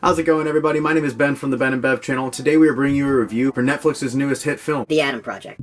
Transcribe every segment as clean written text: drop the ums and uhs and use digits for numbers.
How's it going, everybody? My name is Ben from the Ben and Bev channel. Today we are bringing you a review for Netflix's newest hit film, The Adam Project.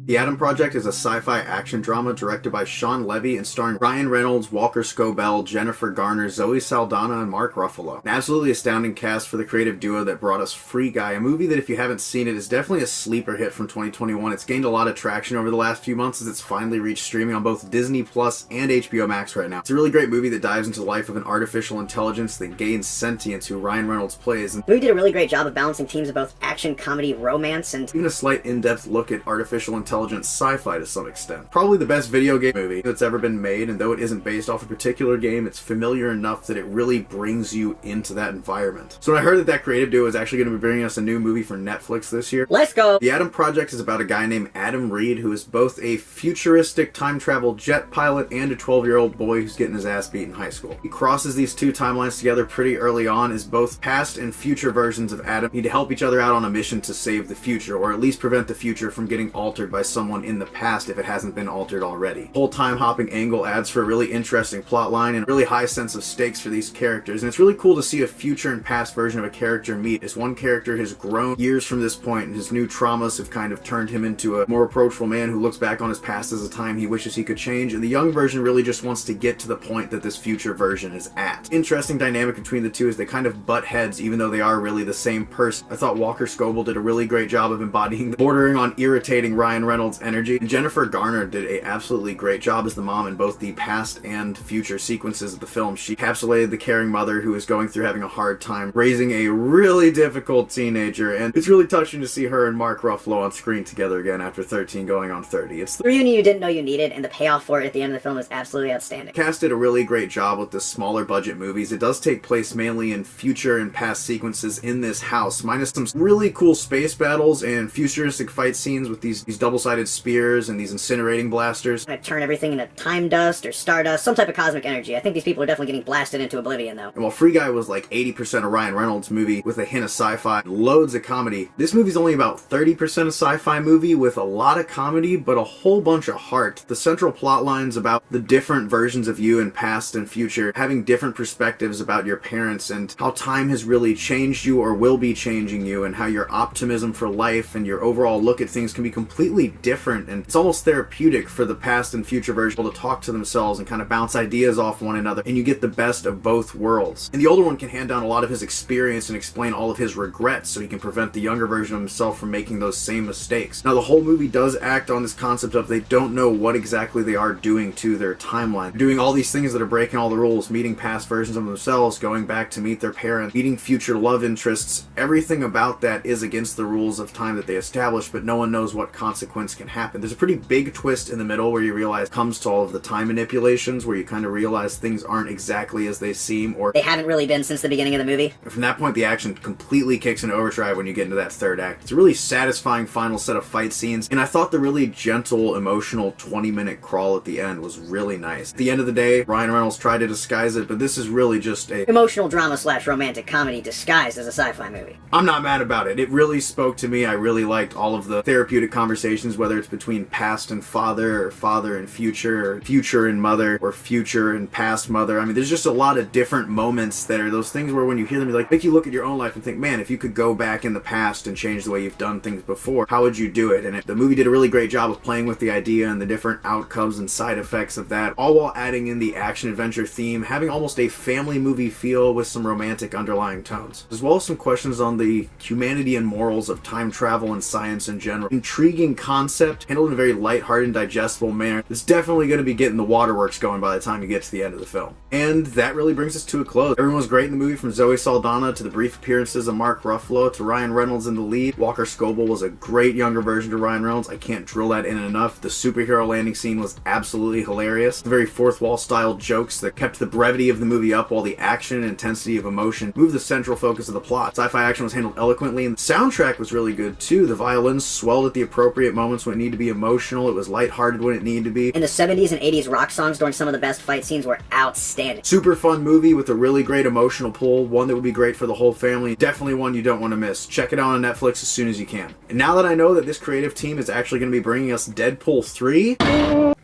The Adam Project is a sci-fi action drama directed by Shawn Levy and starring Ryan Reynolds, Walker Scobell, Jennifer Garner, Zoe Saldana, and Mark Ruffalo. An absolutely astounding cast for the creative duo that brought us Free Guy, a movie that if you haven't seen it is definitely a sleeper hit from 2021. It's gained a lot of traction over the last few months as it's finally reached streaming on both Disney Plus and HBO Max right now. It's a really great movie that dives into the life of an artificial intelligence that gains sentience, who Ryan Reynolds plays. And The movie did a really great job of balancing themes of both action, comedy, romance, and even a slight in-depth look at artificial intelligence sci-fi to some extent. Probably the best video game movie that's ever been made, and though it isn't based off a particular game, it's familiar enough that it really brings you into that environment. So when I heard that creative duo is actually going to be bringing us a new movie for Netflix this year, let's go! The Adam Project is about a guy named Adam Reed who is both a futuristic time travel jet pilot and a 12-year-old boy who's getting his ass beat in high school. He crosses these two timelines together pretty early on as both past and future versions of Adam need to help each other out on a mission to save the future, or at least prevent the future from getting altered by someone in the past if it hasn't been altered already. The whole time-hopping angle adds for a really interesting plot line and a really high sense of stakes for these characters, and it's really cool to see a future and past version of a character meet, as one character has grown years from this point and his new traumas have kind of turned him into a more approachable man who looks back on his past as a time he wishes he could change, and the young version really just wants to get to the point that this future version is at. Interesting dynamic between the two is they kind of butt heads even though they are really the same person. I thought Walker Scobell did a really great job of embodying the bordering on irritating Ryan Reynolds energy, and Jennifer Garner did a absolutely great job as the mom in both the past and future sequences of the film. She encapsulated the caring mother who is going through having a hard time raising a really difficult teenager, and it's really touching to see her and Mark Ruffalo on screen together again after 13 going on 30. It's the reunion you didn't know you needed, and the payoff for it at the end of the film is absolutely outstanding. Cast did a really great job with the smaller budget movies. It does take place mainly in future and past sequences in this house, minus some really cool space battles and futuristic fight scenes with these double-sided spears and these incinerating blasters. Gonna turn everything into time dust or stardust, some type of cosmic energy. I think these people are definitely getting blasted into oblivion, though. And while Free Guy was like 80% a Ryan Reynolds movie with a hint of sci-fi, loads of comedy, this movie's only about 30% a sci-fi movie with a lot of comedy, but a whole bunch of heart. The central plot lines about the different versions of you in past and future, having different perspectives about your parents and how time has really changed you or will be changing you, and how your optimism for life and your overall look at things can be completely different, and it's almost therapeutic for the past and future version to talk to themselves and kind of bounce ideas off one another, and you get the best of both worlds. And the older one can hand down a lot of his experience and explain all of his regrets so he can prevent the younger version of himself from making those same mistakes. Now the whole movie does act on this concept of they don't know what exactly they are doing to their timeline. They're doing all these things that are breaking all the rules, meeting past versions of themselves, going back to meet their parents, meeting future love interests. Everything about that is against the rules of time that they established, but no one knows what consequence can happen. There's a pretty big twist in the middle where you realize comes to all of the time manipulations, where you kind of realize things aren't exactly as they seem, or they haven't really been since the beginning of the movie. And from that point the action completely kicks into overdrive when you get into that third act. It's a really satisfying final set of fight scenes, and I thought the really gentle, emotional 20-minute crawl at the end was really nice. At the end of the day, Ryan Reynolds tried to disguise it, but this is really just a emotional drama slash romantic comedy disguised as a sci-fi movie. I'm not mad about it. It really spoke to me. I really liked all of the therapeutic conversations, whether it's between past and father, or father and future, or future and mother, or future and past mother. I mean, there's just a lot of different moments that are those things where when you hear them, you like make you look at your own life and think, man, if you could go back in the past and change the way you've done things before, how would you do it? And the movie did a really great job of playing with the idea and the different outcomes and side effects of that, all while adding in the action-adventure theme, having almost a family movie feel with some romantic underlying tones, as well as some questions on the humanity and morals of time travel and science in general. Intriguing concept, handled in a very lighthearted and digestible manner. It's definitely going to be getting the waterworks going by the time you get to the end of the film. And that really brings us to a close. Everyone was great in the movie, from Zoe Saldana to the brief appearances of Mark Ruffalo to Ryan Reynolds in the lead. Walker Scobell was a great younger version to Ryan Reynolds. I can't drill that in enough. The superhero landing scene was absolutely hilarious. The very fourth wall style jokes that kept the brevity of the movie up while the action and intensity of emotion moved the central focus of the plot. Sci-fi action was handled eloquently, and the soundtrack was really good too. The violins swelled at the appropriate moments when it needed to be emotional. It was lighthearted when it needed to be. And the 70s and 80s rock songs during some of the best fight scenes were outstanding. Super fun movie with a really great emotional pull, one that would be great for the whole family. Definitely one you don't want to miss. Check it out on Netflix as soon as you can. And now that I know that this creative team is actually going to be bringing us Deadpool 3,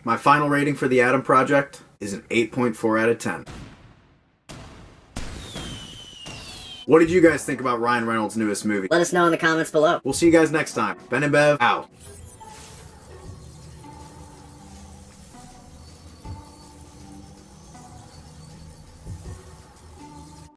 my final rating for The Adam Project is an 8.4 out of 10. What did you guys think about Ryan Reynolds' newest movie? Let us know in the comments below. We'll see you guys next time. Ben and Bev, out.